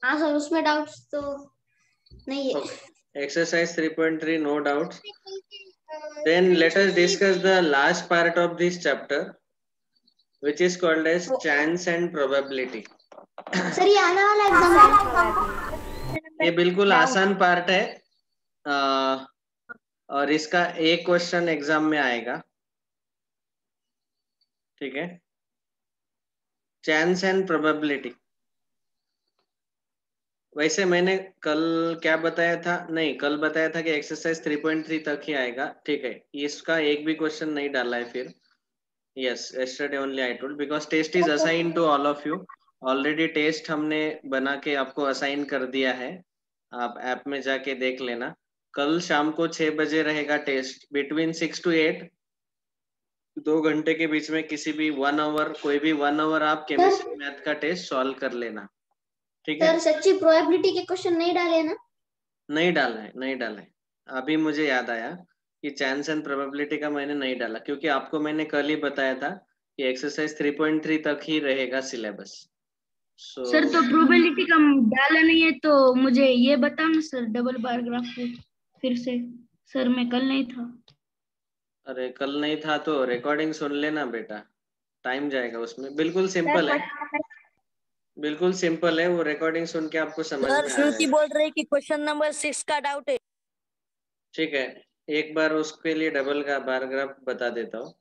हाँ सर, उसमें डाउट्स तो नहीं है। Exercise 3.3, no doubts. Then let us discuss the last part of this chapter, which is called as chance and probability. Sir ये आने वाला एग्जाम ये बिल्कुल आसान पार्ट है, और इसका एक क्वेश्चन एग्जाम में आएगा, ठीक है। Chance and probability. वैसे मैंने कल क्या बताया था, नहीं कल बताया था कि एक्सरसाइज 3.3 तक ही आएगा, ठीक है। इसका एक भी क्वेश्चन नहीं डाला है फिर। Yes, yesterday only I told because test is assigned to all of you. Already test हमने बना के आपको असाइन कर दिया है, आप ऐप में जाके देख लेना। कल शाम को 6 बजे रहेगा टेस्ट, बिटवीन 6 to 8, 2 घंटे के बीच में किसी भी 1 आवर, कोई भी 1 आवर आप केमिस्ट्री मैथ का टेस्ट सॉल्व कर लेना, ठीक है। सर सच्ची प्रोबेबिलिटी के क्वेश्चन नहीं डाले ना? नहीं डाला है, नहीं डाला है। अभी मुझे याद आया कि चांस एंड प्रोबेबिलिटी का मैंने नहीं डाला, क्योंकि आपको मैंने कल ही बताया था कि एक्सरसाइज 3.3 तक ही रहेगा सिलेबस। सर तो प्रोबेबिलिटी का डाला नहीं है तो मुझे ये बताओ ना सर, डबल बार ग्राफ फिर से। सर मैं कल नहीं था। अरे कल नहीं था तो रिकॉर्डिंग सुन लेना बेटा, टाइम जाएगा उसमें। बिल्कुल सिंपल है, बिल्कुल सिंपल है, वो रिकॉर्डिंग सुन के आपको समझ में आ श्रुति जाएगा। बोल रही कि क्वेश्चन नंबर 6 का डाउट है। ठीक है, एक बार उसके लिए डबल का बार ग्राफ बता देता हूँ।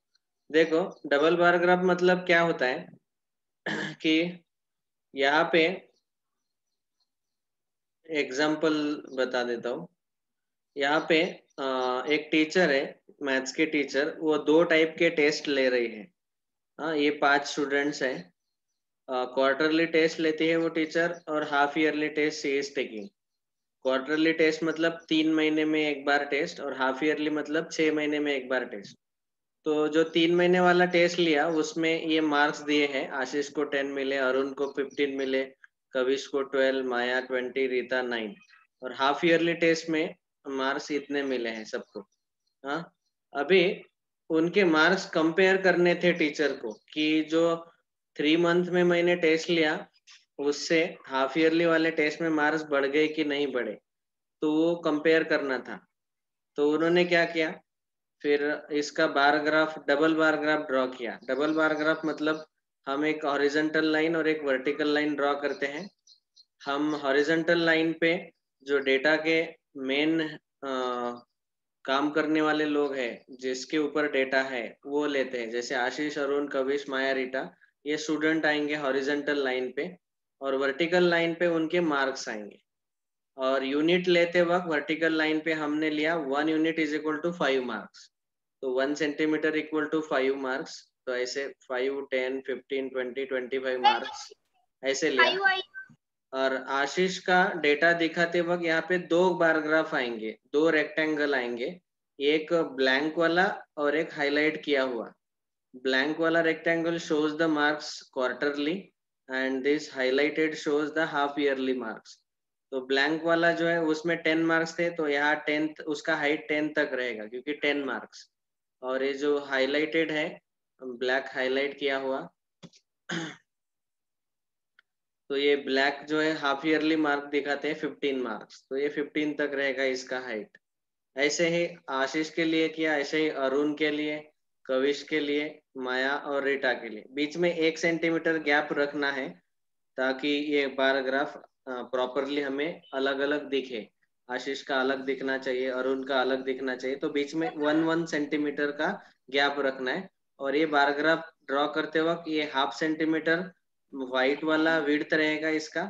देखो, डबल बार ग्राफ मतलब क्या होता है कि यहाँ पे एग्जाम्पल बता देता हूँ। यहाँ पे एक टीचर है, मैथ्स के टीचर, वो 2 टाइप के टेस्ट ले रही है। हाँ, ये 5 स्टूडेंट्स हैं। क्वार्टरली टेस्ट लेती है वो टीचर, और half yearly test she is taking. Quarterly test मतलब 3 महीने में एक बार टेस्ट, और हाफ ईयरली मतलब 6 महीने में एक बार टेस्ट। तो जो 3 महीने वाला टेस्ट लिया उसमें ये मार्क्स दिए हैं, आशीष को 10 मिले, अरुण को 15 मिले, कविश को 12, माया 20, रीता 9। और हाफ ईयरली टेस्ट में मार्क्स इतने मिले हैं सबको। हाँ, अभी उनके मार्क्स कंपेयर करने थे टीचर को कि जो 3 मंथ में मैंने टेस्ट लिया उससे हाफ ईयरली वाले टेस्ट में मार्क्स बढ़ गए कि नहीं बढ़े, तो वो कंपेयर करना था। तो उन्होंने क्या किया, फिर इसका bar graph, double bar graph draw किया। डबल बार ग्राफ मतलब हम एक हॉरिजॉन्टल लाइन और एक वर्टिकल लाइन ड्रॉ करते हैं। हम हॉरिजॉन्टल लाइन पे जो डेटा के मेन काम करने वाले लोग हैं, जिसके ऊपर डेटा है, वो लेते हैं। जैसे आशीष, अरुण, कविश, माया, रीटा, ये स्टूडेंट आएंगे हॉरिजॉन्टल लाइन पे, और वर्टिकल लाइन पे उनके मार्क्स आएंगे। और यूनिट लेते वक्त वर्टिकल लाइन पे हमने लिया 1 unit is equal to 5 marks. तो 1 सेंटीमीटर इक्वल टू 5 मार्क्स। तो ऐसे 5, 10, 15, 20, 25 मार्क्स ऐसे लिया। और आशीष का डेटा दिखाते वक्त यहाँ पे 2 बार ग्राफ आएंगे, 2 रेक्टेंगल आएंगे, एक ब्लैंक वाला और एक हाईलाइट किया हुआ। ब्लैंक वाला rectangle shows the marks quarterly and this highlighted shows the half yearly marks. तो ब्लैंक वाला जो है उसमें 10 मार्क्स थे, तो यहाँ 10, उसका हाइट 10 तक रहेगा क्योंकि 10 मार्क्स। और ये जो हाईलाइटेड है, ब्लैक हाईलाइट किया हुआ तो ये ब्लैक जो है हाफ ईयरली मार्क दिखाते हैं 15 मार्क्स, तो ये 15 तक रहेगा इसका हाइट। ऐसे ही आशीष के लिए किया, ऐसे ही अरुण के लिए, कविश के लिए, माया और रीटा के लिए बीच में 1 सेंटीमीटर गैप रखना है, ताकि ये बार ग्राफ प्रॉपरली हमें अलग अलग दिखे। आशीष का अलग दिखना चाहिए, अरुण का अलग दिखना चाहिए, तो बीच में 1 सेंटीमीटर का गैप रखना है। और ये बार ग्राफ ड्रॉ करते वक्त ये हाफ सेंटीमीटर व्हाइट वाला विड्थ रहेगा इसका,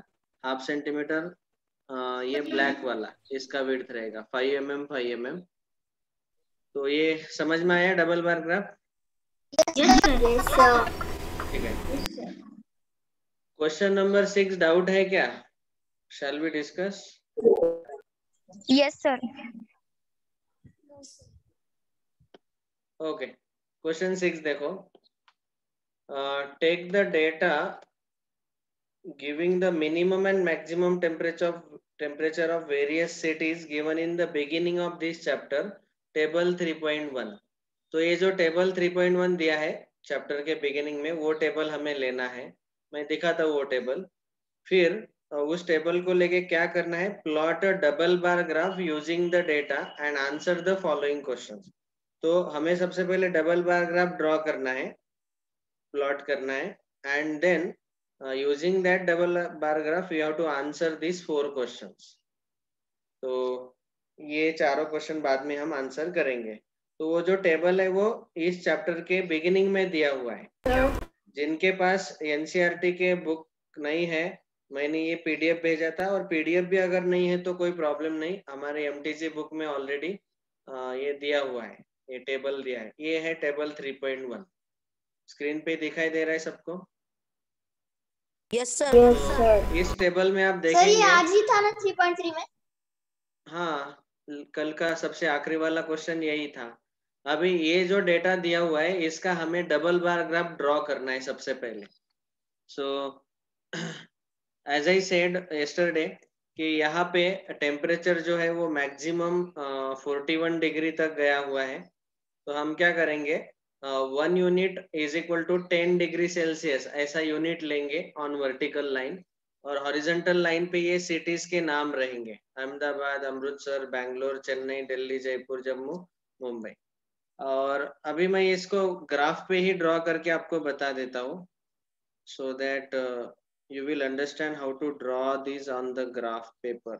हाफ सेंटीमीटर ये ब्लैक वाला इसका विड्थ रहेगा 5 mm 5 mm। तो ये समझ में आया डबल बार ग्राफ? ठीक है। क्वेश्चन नंबर 6 डाउट है क्या? Shall we discuss? Yes sir. Okay, question 6 देखो। Take the data giving the minimum and maximum temperature of various cities given in the beginning of this chapter, table 3.1। तो ये जो table 3.1 दिया है chapter के beginning में, वो टेबल हमें लेना है। मैं दिखाता हूँ वो टेबल। फिर उस टेबल को लेके क्या करना है, plot a double bar graph using the data and answer the following question. तो हमें सबसे पहले डबल बार ग्राफ ड्रॉ करना है, प्लॉट करना है, and then using that double bar graph you have to answer this 4 questions. तो ये चारों क्वेश्चन बाद में हम आंसर करेंगे। तो वो जो टेबल है वो इस चैप्टर के बिगिनिंग में दिया हुआ है। जिनके पास एनसीईआरटी के बुक नहीं है, मैंने ये पीडीएफ भेजा था, और पीडीएफ भी अगर नहीं है तो कोई प्रॉब्लम नहीं, हमारे एमटीसी बुक में ऑलरेडी ये दिया हुआ है, ये टेबल दिया है। ये है टेबल 3.1, स्क्रीन पे दिखाई दे रहा है सबको? Yes sir. इस टेबल में आप सर ये देखेंगे, आज ही था ना 3.3 में? हाँ, कल का सबसे आखिरी वाला क्वेश्चन यही था। अभी ये जो डेटा दिया हुआ है इसका हमें डबल बार ग्राफ ड्रॉ करना है सबसे पहले। So as I said yesterday कि यहाँ पे टेम्परेचर जो है वो मैक्सिमम 41 डिग्री तक गया हुआ है। तो हम क्या करेंगे, 1 unit is equal to 10 degree Celsius ऐसा यूनिट लेंगे ऑन वर्टिकल लाइन, और हॉरिजॉन्टल लाइन पे ये सिटीज के नाम रहेंगे, अहमदाबाद, अमृतसर, बैंगलोर, चेन्नई, दिल्ली, जयपुर, जम्मू, मुंबई। और अभी मैं इसको ग्राफ पे ही ड्रॉ करके आपको बता देता हूँ, so that you will understand how to draw these on the graph paper.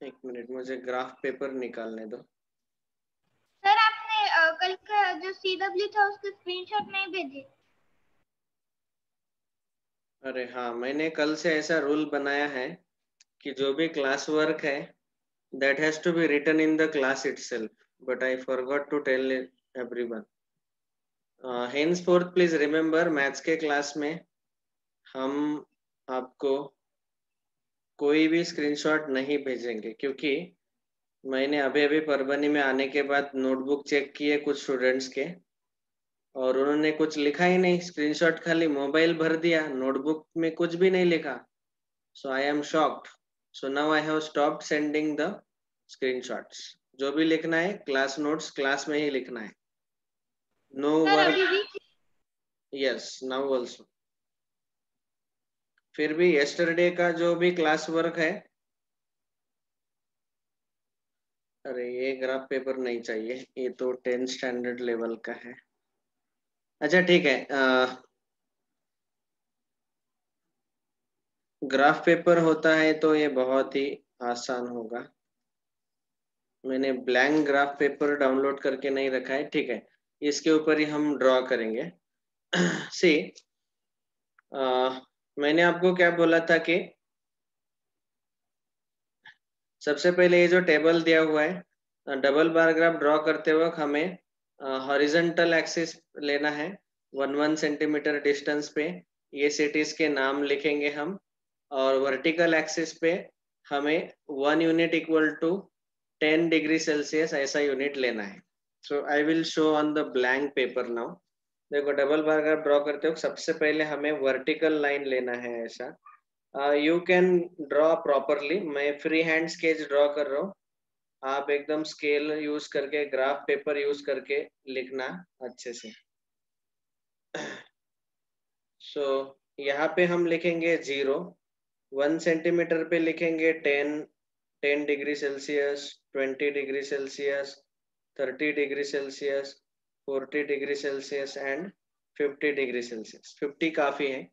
एक मिनट, मुझे ग्राफ पेपर निकालने दो। सर आपने कल का जो CW था उसके स्क्रीनशॉट नहीं भेजे? अरे हाँ, मैंने कल से ऐसा रूल बनाया है कि जो भी क्लास वर्क है that has to be written in the class itself, but I forgot to tell everyone. Henceforth please remember, maths के क्लास में हम आपको कोई भी स्क्रीनशॉट नहीं भेजेंगे, क्योंकि मैंने अभी अभी परभनी में आने के बाद नोटबुक चेक किए कुछ स्टूडेंट्स के, और उन्होंने कुछ लिखा ही नहीं, स्क्रीनशॉट खाली मोबाइल भर दिया, नोटबुक में कुछ भी नहीं लिखा। So I am shocked, so now I have stopped sending the screenshots. जो भी लिखना है क्लास नोट्स क्लास में ही लिखना है, no work. Yes, now also. फिर भी यस्टरडे का जो भी क्लास वर्क है, अरे ये ग्राफ पेपर नहीं चाहिए, ये तो 10th स्टैंडर्ड लेवल का है। अच्छा ठीक है, ग्राफ पेपर होता है तो ये बहुत ही आसान होगा। मैंने ब्लैंक ग्राफ पेपर डाउनलोड करके नहीं रखा है, ठीक है, इसके ऊपर ही हम ड्रॉ करेंगे। सी, मैंने आपको क्या बोला था कि सबसे पहले ये जो टेबल दिया हुआ है, डबल बार ग्राफ ड्रॉ करते वक्त हमें हॉरिजॉन्टल एक्सिस लेना है, 1 सेंटीमीटर डिस्टेंस पे ये सिटीज के नाम लिखेंगे हम, और वर्टिकल एक्सिस पे हमें 1 unit equal to 10 degree Celsius ऐसा यूनिट लेना है। So I will show on the blank paper now. देखो, डबल बार ग्राफ ड्रॉ करते वक्त सबसे पहले हमें वर्टिकल लाइन लेना है ऐसा। यू कैन ड्रॉ प्रॉपरली, मैं फ्री हैंड स्केच ड्रॉ कर रहा हूँ, आप एकदम स्केल यूज करके, ग्राफ पेपर यूज करके लिखना अच्छे से। सो यहाँ पे हम लिखेंगे 0, 1 सेंटीमीटर पे लिखेंगे 10 degree Celsius, 20 degree Celsius, 30 degree Celsius, 40 degree Celsius and 50 degree Celsius. 50 काफी है।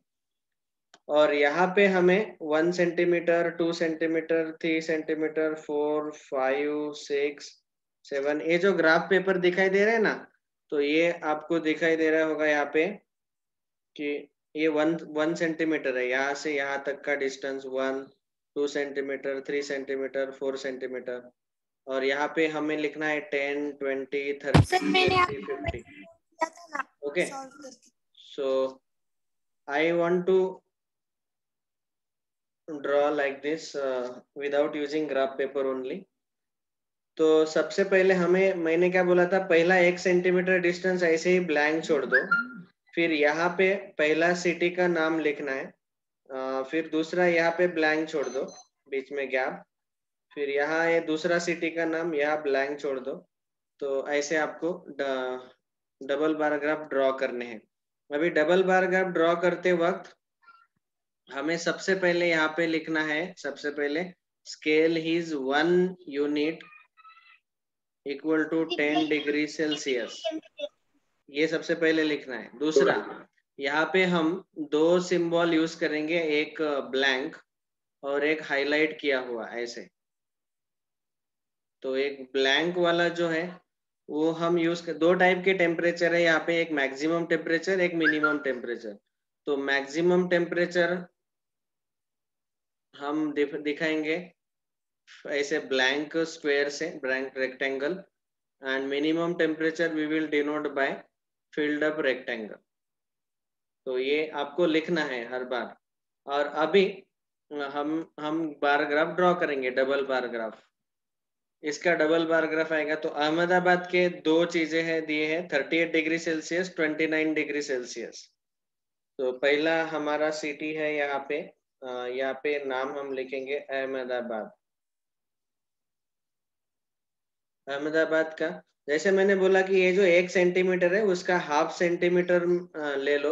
और यहाँ पे हमें 1 सेंटीमीटर, 2 सेंटीमीटर, 3 सेंटीमीटर, 4, 5, 6, 7, ये जो ग्राफ पेपर दिखाई दे रहे हैं ना, तो ये आपको दिखाई दे रहा होगा यहाँ पे कि ये 1 सेंटीमीटर है, यहाँ से यहाँ तक का डिस्टेंस 1, 2 सेंटीमीटर, 3 सेंटीमीटर, 4 सेंटीमीटर, और यहाँ पे हमें लिखना है 10, 20, 30, 40, 50। Okay, so I want to draw like this without using graph paper only. तो सबसे पहले हमें, मैंने क्या बोला था, पहला 1 सेंटीमीटर डिस्टेंस ऐसे ही ब्लैंक छोड़ दो, फिर यहाँ पे पहला सिटी का नाम लिखना है, फिर दूसरा यहाँ पे ब्लैंक छोड़ दो, बीच में गैप, फिर यहाँ ये दूसरा सिटी का नाम, यहाँ ब्लैंक छोड़ दो। तो ऐसे आपको डबल बार ग्राफ ड्रॉ करने हैं। अभी डबल बार ग्राफ ड्रॉ करते वक्त हमें सबसे पहले यहाँ पे लिखना है, सबसे पहले scale is 1 unit equal to 10 degree Celsius, ये सबसे पहले लिखना है। दूसरा, यहाँ पे हम दो सिंबल यूज करेंगे, एक ब्लैंक और एक हाईलाइट किया हुआ ऐसे। तो एक ब्लैंक वाला जो है वो हम यूज कर, दो टाइप के टेम्परेचर है यहाँ पे, एक मैक्सिमम टेम्परेचर, एक मिनिमम टेम्परेचर। तो मैक्सिमम टेम्परेचर हम दिखाएंगे ऐसे ब्लैंक स्क्वायर से, blank rectangle, and minimum temperature we will denote by filled up rectangle. तो ये आपको लिखना है हर बार। और अभी हम बार ग्राफ ड्रॉ करेंगे, डबल बार ग्राफ। इसका डबल बार ग्राफ आएगा। तो अहमदाबाद के दो चीजें हैं दिए हैं, 38 डिग्री सेल्सियस, 29 डिग्री सेल्सियस। तो पहला हमारा सिटी है यहाँ पे नाम हम लिखेंगे अहमदाबाद। अहमदाबाद का, जैसे मैंने बोला कि ये जो 1 सेंटीमीटर है उसका हाफ सेंटीमीटर ले लो,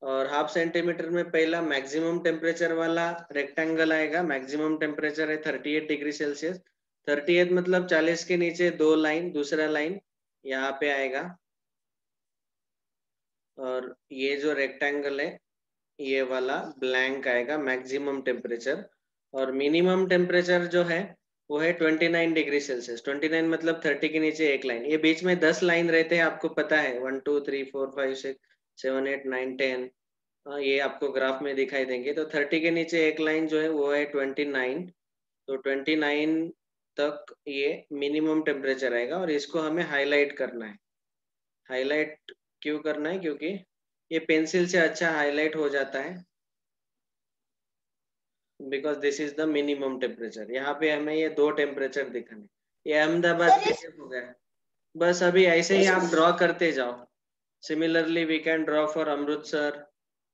और हाफ सेंटीमीटर में पहला मैक्सिमम टेम्परेचर वाला रेक्टेंगल आएगा। मैक्सिमम टेम्परेचर है 38 डिग्री सेल्सियस। 38 मतलब 40 के नीचे 2 लाइन, दूसरा लाइन यहाँ पे आएगा। और ये जो रेक्टेंगल है ये वाला ब्लैंक आएगा मैक्सिमम टेम्परेचर। और मिनिमम टेम्परेचर जो है वो है 29 डिग्री सेल्सियस। 29 मतलब 30 के नीचे एक लाइन। ये बीच में 10 लाइन रहते हैं, आपको पता है, 1 2 3 4 5 6 7 8 9 10, ये आपको ग्राफ में दिखाई देंगे। तो 30 के नीचे एक लाइन जो है वो है 29। तो 29 तक ये मिनिमम टेम्परेचर आएगा, और इसको हमें हाईलाइट करना है। हाईलाइट क्यों करना है? क्योंकि ये पेंसिल से अच्छा हाईलाइट हो जाता है, because this is the minimum temperature. यहाँ पे हमें ये दो टेम्परेचर दिखाने। ये अहमदाबाद के लिए हो गया। बस अभी ऐसे ही आप ड्रॉ करते जाओ। Similarly we can draw for Amritsar.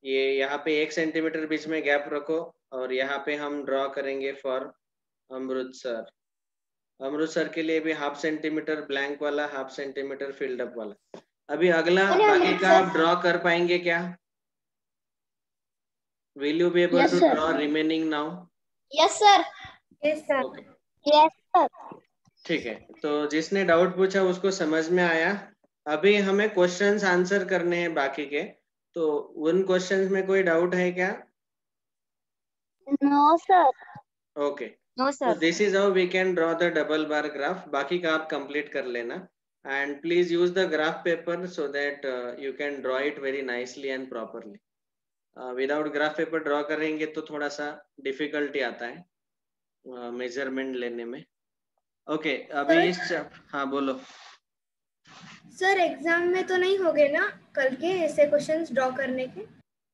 ये यहाँ पे 1 सेंटीमीटर बीच में गैप रखो, और यहाँ पे हम ड्रॉ करेंगे फॉर अमृतसर। अमृतसर के लिए भी हाफ सेंटीमीटर ब्लैंक वाला, हाफ सेंटीमीटर फिल्ड अप वाला। अभी अगला बाकी का आप ड्रॉ कर पाएंगे क्या? Will you be able Yes, to sir. draw remaining now? Yes sir. Yes, sir. Okay. Yes sir. ठीक है, तो जिसने डाउट पूछा उसको समझ में आया। अभी हमें क्वेश्चंस आंसर करने हैं बाकी के। तो उन क्वेश्चंस में कोई डाउट है क्या? No sir. Okay, no so this is how we can draw the double bar graph. बाकी का आप कंप्लीट कर लेना, and please use the graph paper so that you can draw it very nicely and properly. Without graph paper draw करेंगे तो थोड़ा सा difficulty आता है मेजरमेंट लेने में। ओके, अभी इस हाँ बोलो सर। एग्जाम में तो नहीं होगे ना कल के ऐसे क्वेश्चंस ड्रॉ करने के?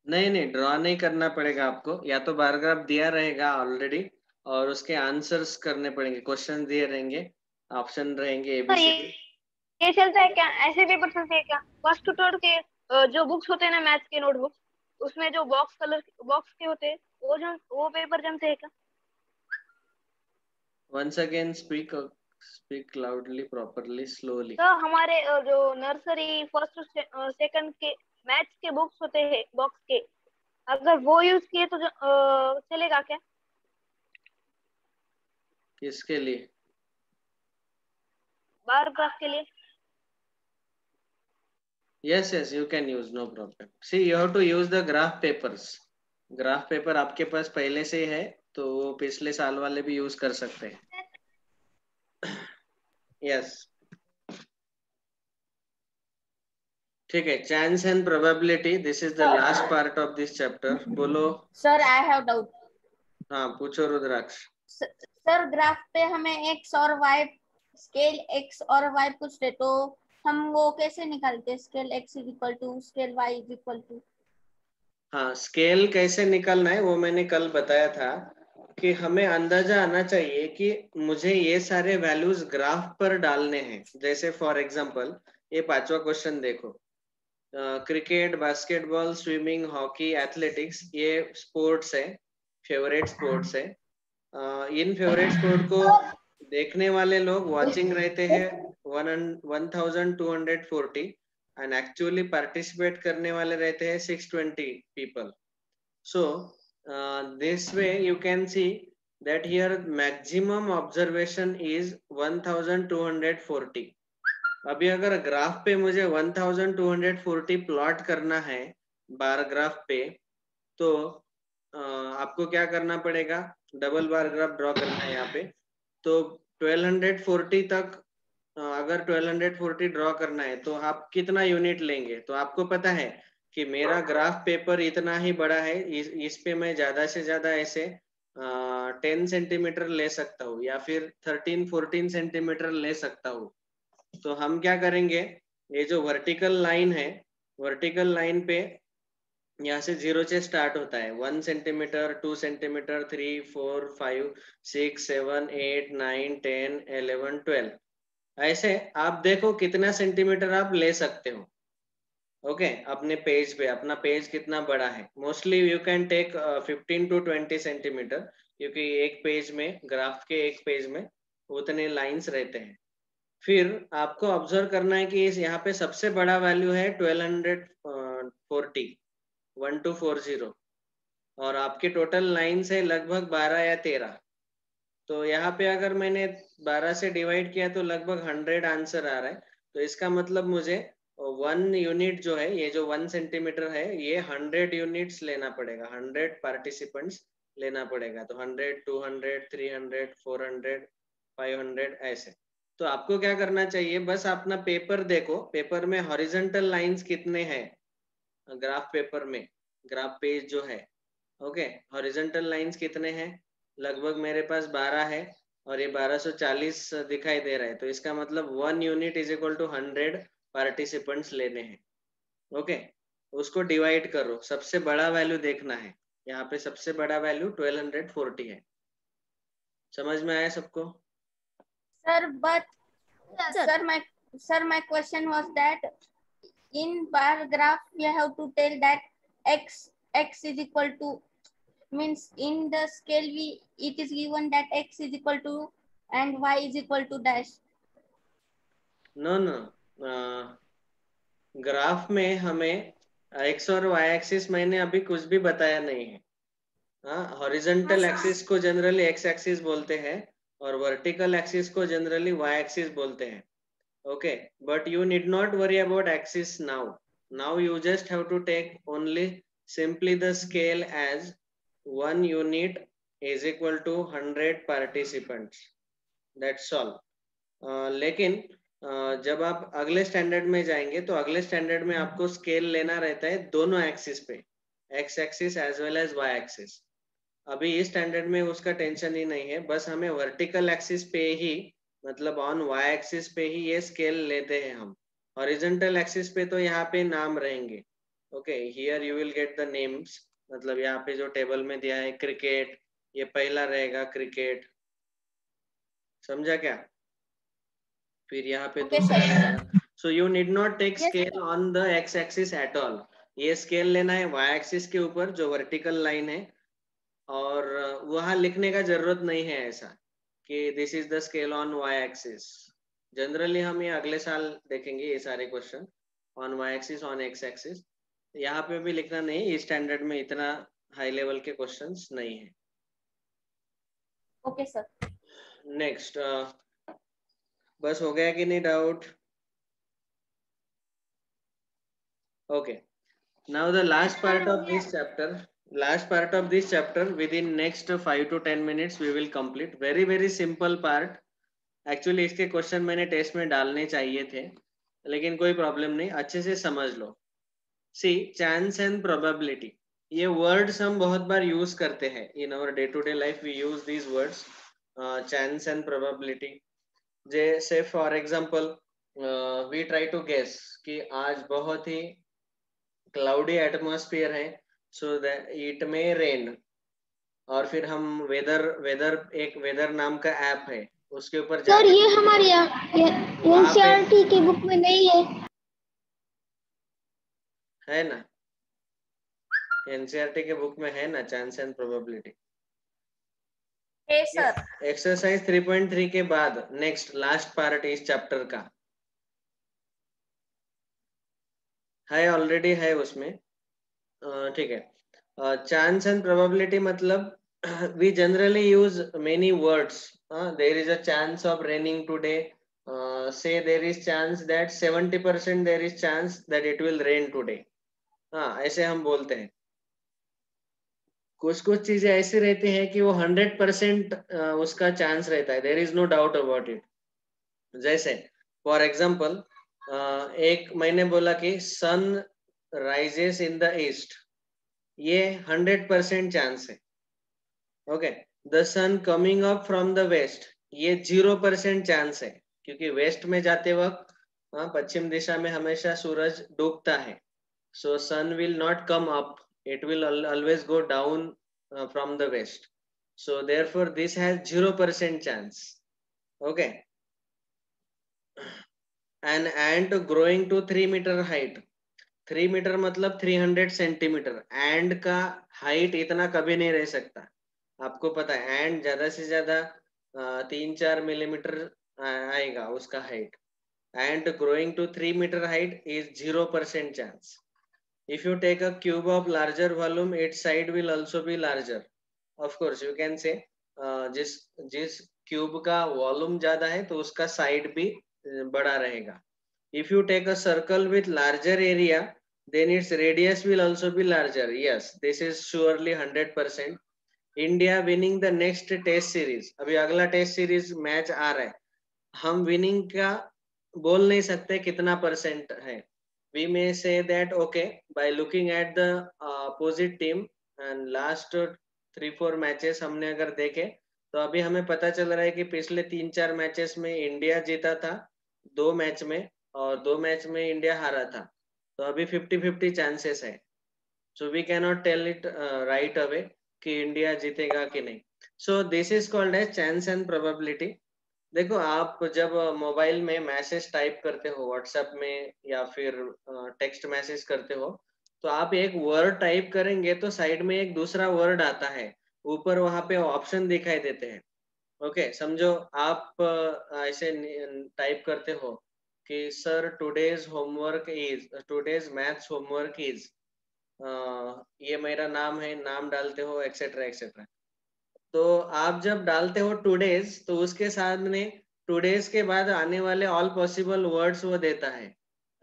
नहीं, ड्रॉ नहीं करना पड़ेगा आपको। या तो बार ग्राफ दिया रहेगा ऑलरेडी, और उसके आंसर्स करने पड़ेंगे। क्वेश्चन दिए रहेंगे, ऑप्शन रहेंगे एबीसीडी। ये चलता है क्या? ऐसे पेपर चलते हैं क्या? फर्स्ट ट्यूटर के जो बुक्स होते हैं ना, मैथ्स के नोटबुक्स, उसमें जो बॉक्स के होते हैं, वो पेपर जमते हैं क्या? Once again speak loudly, properly, slowly. तो हमारे जो नर्सरी फर्स्ट सेकंड के मैथ्स के बुक्स होते हैं बॉक्स के, अगर वो यूज किए तो चलेगा क्या? किसके लिए? बार ग्राफ के लिए। Yes, you can use, no problem. See, you have to use the graph papers. Graph paper आपके पास पहले से है, तो वो पिछले साल वाले भी यूज कर सकते हैं। यस, ठीक है। Chance and probability, this is the last part of this chapter. बोलो सर, आई हैव डाउट। हाँ पूछो रुद्राक्ष। सर, ग्राफ पे हमें एक्स और वाई, स्केल एक्स और वाई कुछ दे, तो हम वो कैसे निकालते? Scale x is equal to scale y is equal to. हाँ, स्केल कैसे निकालना है वो मैंने कल बताया था, कि हमें अंदाजा आना चाहिए कि मुझे ये सारे वैल्यूज ग्राफ पर डालने हैं। जैसे फॉर एग्जांपल ये 5वां क्वेश्चन देखो, cricket, basketball, swimming, hockey, athletics, ये स्पोर्ट्स है, फेवरेट स्पोर्ट्स है। इन फेवरेट स्पोर्ट को देखने वाले लोग वॉचिंग रहते हैं 1240, एंड एक्चुअली पार्टिसिपेट करने वाले रहते हैं 620 people. So this way you can see that here maximum observation is 1240. अभी अगर ग्राफ पे मुझे 1240 प्लॉट करना है बार ग्राफ पे, तो आपको क्या करना पड़ेगा, डबल बार ग्राफ ड्रॉ करना है यहाँ पे. तो 1240 तक अगर 1240 ड्रॉ करना है तो आप कितना यूनिट लेंगे. तो आपको पता है कि मेरा ग्राफ पेपर इतना ही बड़ा है, इस पे मैं ज्यादा से ज्यादा ऐसे 10 सेंटीमीटर ले सकता हूँ या फिर 13-14 सेंटीमीटर ले सकता हूँ. तो हम क्या करेंगे, ये जो वर्टिकल लाइन है, वर्टिकल लाइन पे यहाँ से 0 से स्टार्ट होता है. 1 सेंटीमीटर, 2 सेंटीमीटर, 3, 4, 5, 6, 7, 8, 9, 10, 11, 12. ऐसे आप देखो कितना सेंटीमीटर आप ले सकते हो. ओके अपने पेज पे, अपना पेज कितना बड़ा है. Mostly you can take 15 to 20 centimetre, क्योंकि एक पेज में, ग्राफ के एक पेज में उतने लाइंस रहते हैं. फिर आपको ऑब्जर्व करना है कि इस यहाँ पे सबसे बड़ा वैल्यू है 1240, 1240, और आपके टोटल लाइंस है लगभग 12 या 13. तो यहाँ पे अगर मैंने 12 से डिवाइड किया तो लगभग 100 आंसर आ रहा है. तो इसका मतलब मुझे 1 यूनिट जो है, ये जो 1 सेंटीमीटर है, ये 100 यूनिट्स लेना पड़ेगा, 100 पार्टिसिपेंट्स लेना पड़ेगा. तो 100, 200, 300, 400, 500 ऐसे. तो आपको क्या करना चाहिए, बस अपना पेपर देखो, पेपर में हॉरिजॉन्टल लाइंस कितने हैं ग्राफ पेपर में, ग्राफ पेज जो है. ओके हॉरिजॉन्टल लाइंस कितने हैं, लगभग मेरे पास 12 है और ये 1240 दिखाई दे रहा है. तो इसका मतलब 1 unit is equal to 100 participants लेने हैं. ओके उसको डिवाइड करो, सबसे बड़ा वैल्यू देखना है. यहाँ पे सबसे बड़ा वैल्यू 1240 है. समझ में आया सबको? Sir, but sir, my question was that in bar graph you have to tell that x is equal to, means in the scale it is given that x is equal to and y is equal to dash. No, graph में हमें x और y axis मैंने अभी कुछ भी बताया नहीं है. हॉरिजॉन्टल एक्सिस को जनरली x एक्सिस बोलते हैं और वर्टिकल एक्सिस को जनरली y एक्सिस बोलते हैं. Okay but you need not worry about axis now you just have to take only simply the scale as 1 unit is equal to 100 participants. That's all. लेकिन जब आप अगले standard में जाएंगे तो अगले स्टैंडर्ड में आपको स्केल लेना रहता है दोनों एक्सिस पे, x axis as well as y axis. अभी इस स्टैंडर्ड में उसका टेंशन ही नहीं है, बस हमें वर्टिकल एक्सिस पे ही, मतलब ऑन वाई एक्सिस पे ही ये स्केल लेते हैं हम. हॉरिजॉन्टल एक्सिस पे तो यहाँ पे नाम रहेंगे. Okay here you will get the names, मतलब यहाँ पे जो टेबल में दिया है क्रिकेट, ये पहला रहेगा क्रिकेट. समझा क्या? फिर यहाँ पे दूसरा रहेगा. So you need not take scale on the x axis at all. ये स्केल लेना है वाई एक्सिस के ऊपर जो वर्टिकल लाइन है, और वहां लिखने का जरूरत नहीं है ऐसा कि this is the scale on y axis. Generally हम ये अगले साल देखेंगे ये सारे question on y axis, on x axis. यहाँ पे भी लिखना नहीं, इस स्टैंडर्ड में इतना हाई लेवल के क्वेश्चंस नहीं है. Okay sir. नेक्स्ट बस हो गया कि नहीं doubt? Okay now the last part of this chapter within next 5 to 10 minutes we will complete. very simple part. Actually इसके क्वेश्चन मैंने टेस्ट में डालने चाहिए थे, लेकिन कोई प्रॉब्लम नहीं, अच्छे से समझ लो. सी चांस एंड प्रोबेबिलिटी, ये वर्ड्स हम बहुत बार यूज करते हैं in our day to day life. We use these words chance and probability. जैसे for example we try to guess कि आज बहुत ही क्लाउडी एटमॉस्फेयर है, so that it may rain. और फिर हम एक वेदर नाम का ऐप है, उसके ऊपर सर ये हमारे एनसीईआरटी की बुक में नहीं है ना? एनसीईआरटी के बुक में है ना chance and probability. Sir exercise 3.3 के बाद नेक्स्ट लास्ट पार्ट इस चैप्टर का. है, ऑलरेडी है उसमें, ठीक है। चांस एंड प्रोबेबिलिटी मतलब we generally use many words. There is a chance of raining today. Say there is chance that 70% there is chance that it will rain today. हाँ, ऐसे हम बोलते हैं। कुछ कुछ चीजें ऐसी रहती हैं कि वो 100% उसका चांस रहता है, there is no doubt about it. जैसे फॉर एग्जाम्पल, एक मैंने बोला कि sun rises in the east, ये 100% चांस है। Okay, the sun coming up from the west, ये 0% चांस है, क्योंकि वेस्ट में जाते वक्त पश्चिम दिशा में हमेशा सूरज डूबता है। So sun will not come up, it will always go down from the west. So therefore this has 0% chance. Okay. An ant growing to 3 meter height. 3 metre मतलब 300 सेंटीमीटर। एंड का हाइट इतना कभी नहीं रह सकता, आपको पता है। एंड ज्यादा से ज्यादा 3-4 मिलीमीटर आएगा उसका height. And growing to 3 metre height is 0% chance. If you take a cube of larger volume, its side will also be larger. Of course, you can say जिस क्यूब का वॉल्यूम ज्यादा है तो उसका साइड भी बड़ा रहेगा। If you take a circle with larger area, then its radius will also be larger. Yes, this is surely 100%. India winning the next test series. अभी अगला टेस्ट सीरीज मैच आ रहा है, हम विनिंग का बोल नहीं सकते कितना परसेंट है। We may say that okay, by looking at the opposite team and last 3-4 matches हमने अगर देखे तो अभी हमें पता चल रहा है कि पिछले 3-4 मैचेस में इंडिया जीता था 2 मैच में, और 2 मैच में इंडिया हारा था। तो अभी 50-50 चांसेस है। So we can not tell it right away कि इंडिया जीतेगा कि नहीं। So this is called as chance and probability. देखो, आप जब मोबाइल में मैसेज टाइप करते हो व्हाट्सएप में या फिर टेक्स्ट मैसेज करते हो, तो आप एक वर्ड टाइप करेंगे तो साइड में एक दूसरा वर्ड आता है, ऊपर वहां पे ऑप्शन दिखाई देते हैं। ओके, समझो आप ऐसे टाइप करते हो कि sir today's homework is, today's maths homework is, ये मेरा नाम है, नाम डालते हो एक्सेट्रा एक्सेट्रा। तो आप जब डालते हो टुडेज तो उसके सामने टुडेज के बाद आने वाले ऑल पॉसिबल वर्ड्स वो देता है।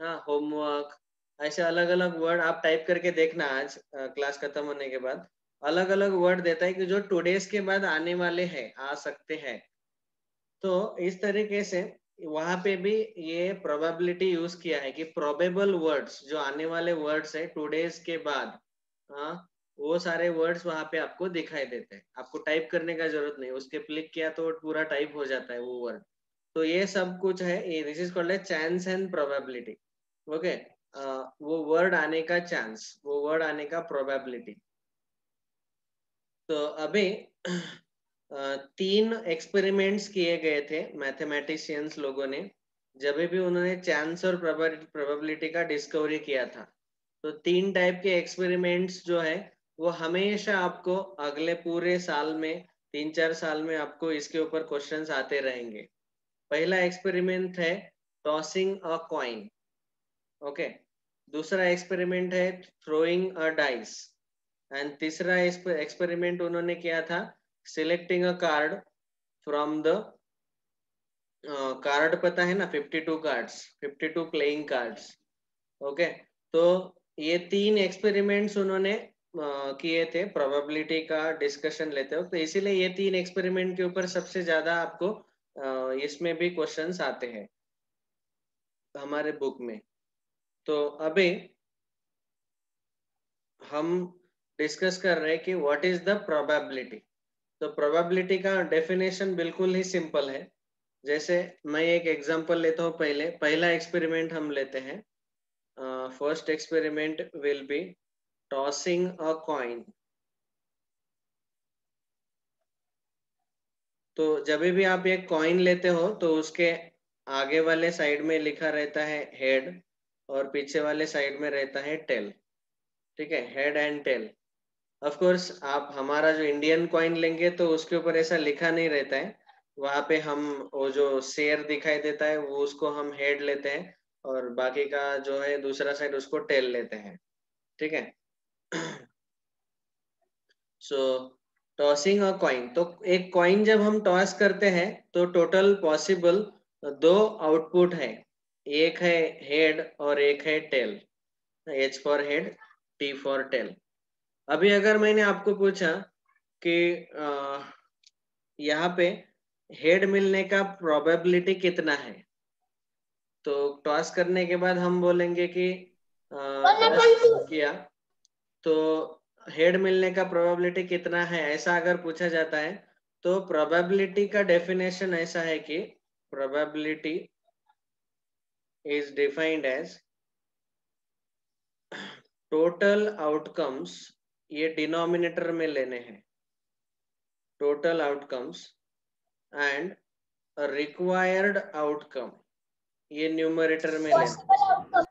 हाँ, होमवर्क, ऐसे अलग अलग वर्ड आप टाइप करके देखना, आज क्लास खत्म होने के बाद अलग अलग वर्ड देता है कि जो टुडेज के बाद आने वाले हैं, आ सकते हैं। तो इस तरीके से वहां पे भी ये प्रोबेबिलिटी यूज किया है कि प्रोबेबल वर्ड्स, जो आने वाले वर्ड्स है टुडेज के बाद, हाँ, वो सारे वर्ड्स वहां पे आपको दिखाई देते हैं। आपको टाइप करने का जरूरत नहीं, उसके क्लिक किया तो पूरा टाइप हो जाता है वो वर्ड। तो ये सब कुछ है, ये this is called chance and probability. Okay, वो वर्ड आने का चांस, वो वर्ड आने का प्रोबेबिलिटी। तो अभी 3 एक्सपेरिमेंट्स किए गए थे मैथमेटिशियंस लोगों ने, जब भी उन्होंने चांस और प्रोबेबिलिटी का डिस्कवरी किया था। तो 3 टाइप के एक्सपेरिमेंट्स जो है वो हमेशा आपको अगले पूरे साल में, 3-4 साल में आपको इसके ऊपर क्वेश्चंस आते रहेंगे। पहला एक्सपेरिमेंट है टॉसिंग अ कॉइन। ओके, दूसरा एक्सपेरिमेंट है थ्रोइंग अ डाइस, एंड तीसरा एक्सपेरिमेंट उन्होंने किया था selecting a card from the card, पता है ना 52 कार्ड्स, 52 प्लेइंग कार्ड्स। ओके, तो ये 3 एक्सपेरिमेंट्स उन्होंने किए थे प्रोबेबिलिटी का डिस्कशन लेते हो, तो इसीलिए ये 3 एक्सपेरिमेंट के ऊपर सबसे ज्यादा आपको इसमें भी क्वेश्चंस आते हैं हमारे बुक में। तो अभी हम डिस्कस कर रहे हैं कि व्हाट इज द प्रोबेबिलिटी। तो प्रोबेबिलिटी का डेफिनेशन बिल्कुल ही सिंपल है। जैसे मैं एक एग्जांपल लेता हूँ, पहला एक्सपेरिमेंट हम लेते हैं। First experiment will be tossing a coin. तो जब भी आप एक कॉइन लेते हो तो उसके आगे वाले साइड में लिखा रहता है हेड और पीछे वाले साइड में रहता है टेल। ठीक है, head and tail. Of course आप हमारा जो इंडियन कॉइन लेंगे तो उसके ऊपर ऐसा लिखा नहीं रहता है, वहां पे हम वो जो शेयर दिखाई देता है वो उसको हम हेड लेते हैं और बाकी का जो है दूसरा साइड उसको टेल लेते हैं, ठीक है। सो टॉसिंग अ कॉइन, तो एक कॉइन जब हम टॉस करते हैं तो टोटल पॉसिबल 2 आउटपुट है, एक है हेड और एक है tail, H for head, T for tail. अभी अगर मैंने आपको पूछा कि यहाँ पे हेड मिलने का प्रोबेबिलिटी कितना है, तो टॉस करने के बाद हम बोलेंगे कि टॉस किया तो हेड मिलने का प्रोबेबिलिटी कितना है, ऐसा अगर पूछा जाता है तो प्रोबेबिलिटी का डेफिनेशन ऐसा है कि probability is defined as total outcomes, ये डिनोमिनेटर में लेने हैं, total outcomes and required outcome ये न्यूमरेटर में लेना।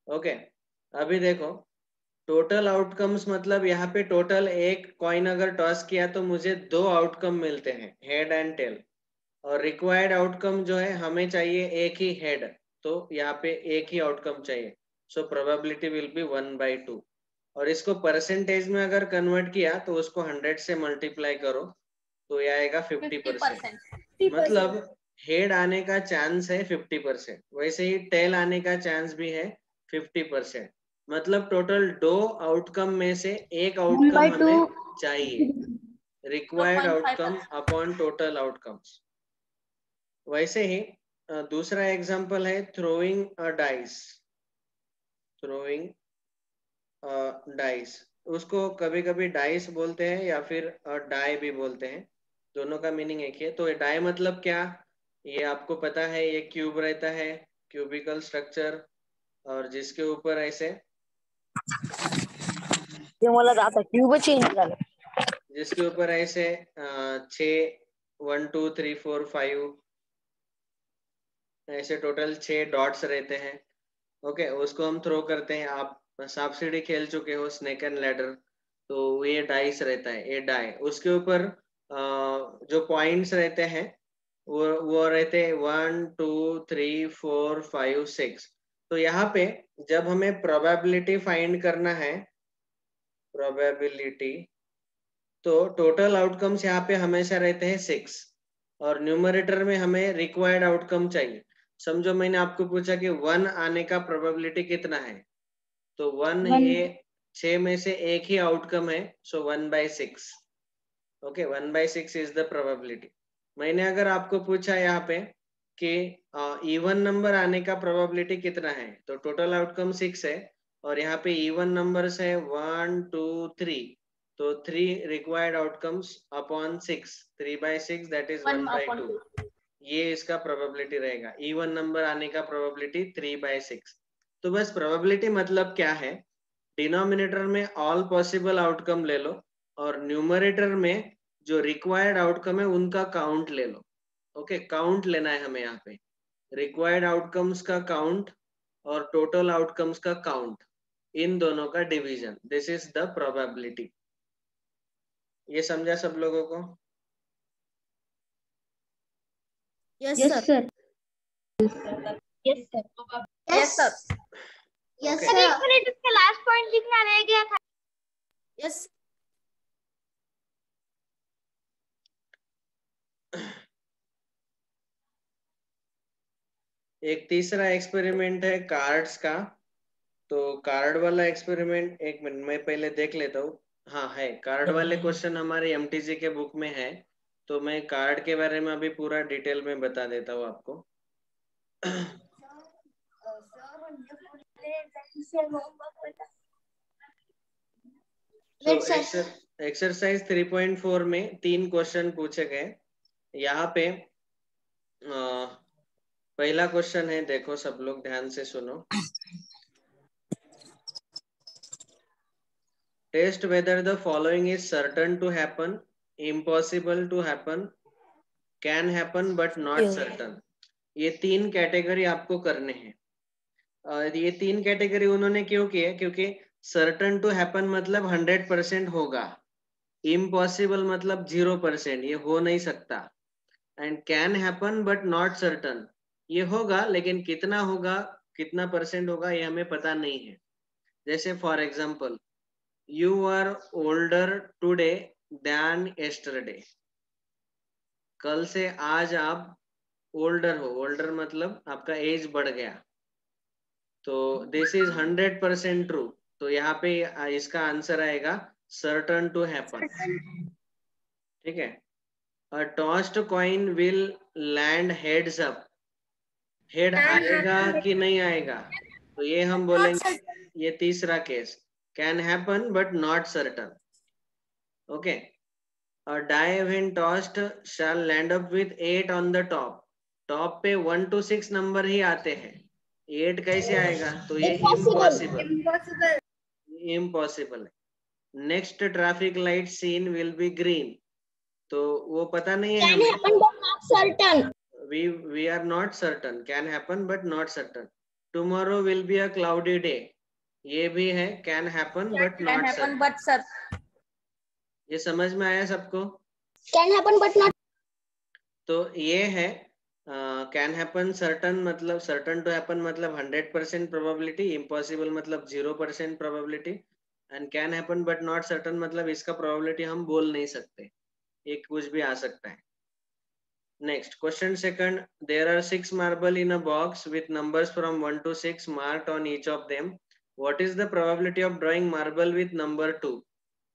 ओके, अभी देखो टोटल आउटकम्स मतलब यहाँ पे टोटल एक कॉइन अगर टॉस किया तो मुझे 2 आउटकम मिलते हैं, हेड एंड टेल, और रिक्वायर्ड आउटकम जो है हमें चाहिए एक ही हेड, तो यहाँ पे एक ही आउटकम चाहिए, सो प्रोबेबिलिटी विल बी 1/2। और इसको परसेंटेज में अगर कन्वर्ट किया तो उसको 100 से मल्टीप्लाई करो तो ये आएगा 50%। मतलब हेड आने का चांस है 50%, वैसे ही टेल आने का चांस भी है 50%। मतलब टोटल 2 आउटकम में से एक आउटकम हमें चाहिए, required outcome upon total outcomes. वैसे ही दूसरा एग्जांपल है थ्रोइंग अ डाइस, थ्रोइंग डाइस, उसको कभी कभी डाइस बोलते हैं या फिर डाई भी बोलते हैं, दोनों का मीनिंग एक ही है। तो डाई मतलब क्या, ये आपको पता है, ये क्यूब रहता है, क्यूबिकल स्ट्रक्चर, और जिसके ऊपर ऐसे जिसके ऊपर ऐसे 1 2 3 4 5 ऐसे टोटल 6 डॉट्स रहते हैं। ओके, उसको हम थ्रो करते हैं। आप सांप सीढ़ी खेल चुके हो, स्नेक एंड लैडर, तो ये डाइस रहता है, ये डाई, उसके ऊपर जो पॉइंट्स रहते हैं वो रहते हैं 1 2 3 4 5 6। तो यहाँ पे जब हमें प्रोबेबिलिटी फाइंड करना है, प्रोबेबिलिटी, तो टोटल आउटकम्स यहाँ पे हमेशा रहते हैं 6 और न्यूमरेटर में हमें रिक्वायर्ड आउटकम चाहिए। समझो मैंने आपको पूछा कि 1 आने का प्रोबेबिलिटी कितना है, तो 1 ये 6 में से एक ही आउटकम है, सो 1/6। Okay, 1/6 is the probability. मैंने अगर आपको पूछा यहाँ पे कि इवन नंबर आने का प्रोबेबिलिटी कितना है, तो टोटल आउटकम 6 है और यहाँ पे इवन नंबर्स है 1 2 3, तो 3 required outcomes upon 6, 3/6 that is 1/2, ये इसका प्रोबेबिलिटी रहेगा। इवन नंबर आने का प्रोबेबिलिटी 3/6। तो बस प्रोबेबिलिटी मतलब क्या है, डिनोमिनेटर में ऑल पॉसिबल आउटकम ले लो और न्यूमरेटर में जो रिक्वायर्ड आउटकम है उनका काउंट ले लो। ओके, काउंट लेना है हमें यहाँ पे, रिक्वायर्ड आउटकम्स का काउंट और टोटल आउटकम्स का काउंट, इन दोनों का division, this is the probability. ये समझा सब लोगों को? Yes sir. Yes sir. Yes sir एक मिनट, इसका लास्ट पॉइंट लिखना रह गया था। यस एक तीसरा एक्सपेरिमेंट है कार्ड्स का। तो कार्ड वाला एक्सपेरिमेंट, एक मिनट मैं पहले देख लेता हूँ। हाँ है, कार्ड वाले क्वेश्चन हमारे एमटीजी के बुक में है, तो मैं कार्ड के बारे में अभी पूरा डिटेल में बता देता हूँ आपको। एक्सरसाइज 3.4 में 3 क्वेश्चन पूछे गए। यहाँ पे पहला क्वेश्चन है, देखो सब लोग ध्यान से सुनो। Test whether the following is certain to happen, impossible to happen, can happen but not certain. ये 3 कैटेगरी आपको करने हैं। ये 3 कैटेगरी उन्होंने क्यों किए, क्योंकि सर्टन टू हैपन मतलब 100% होगा, इम्पॉसिबल मतलब 0%, ये हो नहीं सकता, and can happen but not certain, ये होगा लेकिन कितना होगा, कितना परसेंट होगा ये हमें पता नहीं है. जैसे for example, you are older today than yesterday. कल से आज आप ओल्डर हो. ओल्डर मतलब आपका एज बढ़ गया. तो दिस इज 100% ट्रू. तो यहाँ पे इसका आंसर आएगा सर्टन टू हैपन. ठीक है. A tossed coin will land heads up. Head आएगा कि नहीं आएगा, तो ये हम बोलेंगे, ये तीसरा case, can happen but not certain. Okay. A die when tossed shall land up with 8 on the top. Top पे 1 to 6 नंबर ही आते हैं, 8 कैसे आएगा? तो ये इम्पॉसिबल है. Next traffic light seen will be green. तो वो पता नहीं है हमें. we are not certain. can happen but not certain. tomorrow will be a cloudy day. ये भी है can happen but not certain. ये समझ में आया सबको? Can happen but not. तो ये है कैन हैपन सर्टन मतलब सर्टन टू हैपन मतलब 100% प्रोबेबिलिटी, इम्पॉसिबल मतलब 0% probability, and can happen but not certain मतलब इसका प्रोबेबिलिटी हम बोल नहीं सकते, एक कुछ भी आ सकता है. Next question second, there are 6 marble in a box with numbers from 1 to 6 marked on each of them. What is the probability of drawing marble with number 2?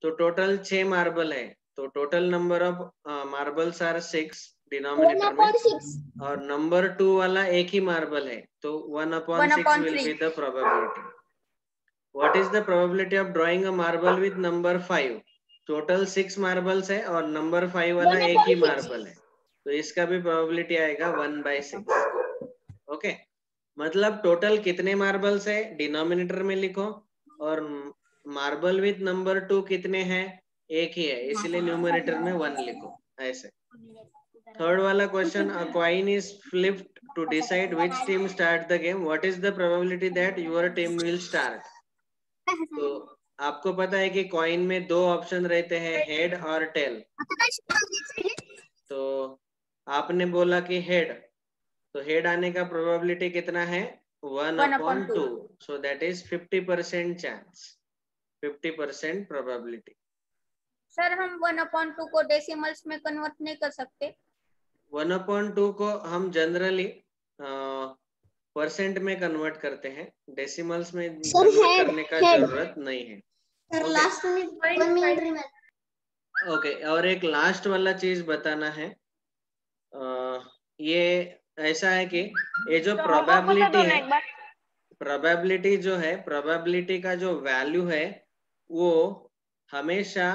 तो टोटल 6 मार्बल है, तो total number of marbles are 6 denominator में, और number 2 वाला एक ही marble है, तो 1/6 will be the probability. What is the probability of drawing a marble with number 5? Total 6 marbles है और नंबर 5 वाला एक ही मार्बल है, तो इसका भी प्रोबेबिलिटी आएगा 1/6. ओके. मतलब टोटल कितने मार्बल्स है डिनोमिनेटर में लिखो, और मार्बल विथ नंबर 2 कितने हैं? एक ही है, इसीलिए न्यूमरेटर में 1 लिखो. ऐसे. थर्ड वाला question, a coin is flipped to decide which team start the game. What is the probability that your team will start? तो आपको पता है कि कॉइन में 2 ऑप्शन रहते हैं, हेड और टेल. तो आपने बोला कि हेड, तो हेड आने का प्रोबेबिलिटी कितना है? 1/2. So that is 50% chance, 50% probability. Sir हम 1/2 को डेसिमल्स में कन्वर्ट नहीं कर सकते? 1/2 को हम जनरली परसेंट में कन्वर्ट करते हैं, डेसिमल्स में कन्वर्ट करने का जरूरत नहीं है. ओके. और एक लास्ट वाला चीज बताना है. ये ऐसा है कि ये जो प्रोबेबिलिटी है, प्रोबेबिलिटी जो है, प्रोबेबिलिटी का जो वैल्यू है वो हमेशा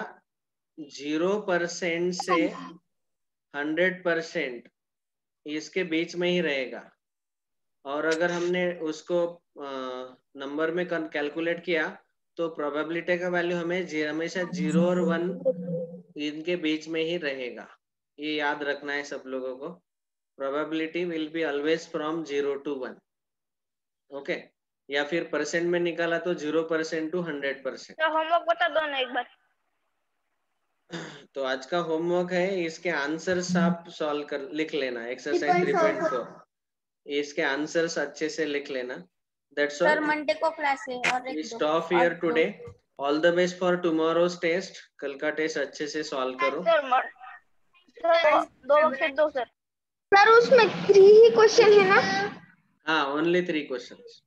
0% से 100% इसके बीच में ही रहेगा. और अगर हमने उसको नंबर में कैलकुलेट किया तो प्रोबेबिलिटी का वैल्यू हमें हमेशा 0 और 1 इनके बीच में ही रहेगा. ये याद रखना है सब लोगों को. Probability will be always from 0 to 1. Okay. या फिर परसेंट में निकाला तो 0% to 100%. तो होमवर्क बता दो ना एक बार. तो आज का होमवर्क है, इसके आंसर्स आप सॉल्व कर लिख लेना. एक्सरसाइज 3.4 इसके आंसर्स अच्छे से लिख लेना. That's all. सर मंडे को क्लास है. और we stop here today. All the best for tomorrow's test. कल का टेस्ट अच्छे से सॉल्व करो. सर 2 से 2 सर. सर उसमें 3 ही क्वेश्चन है ना? हाँ, ओनली 3 क्वेश्चंस.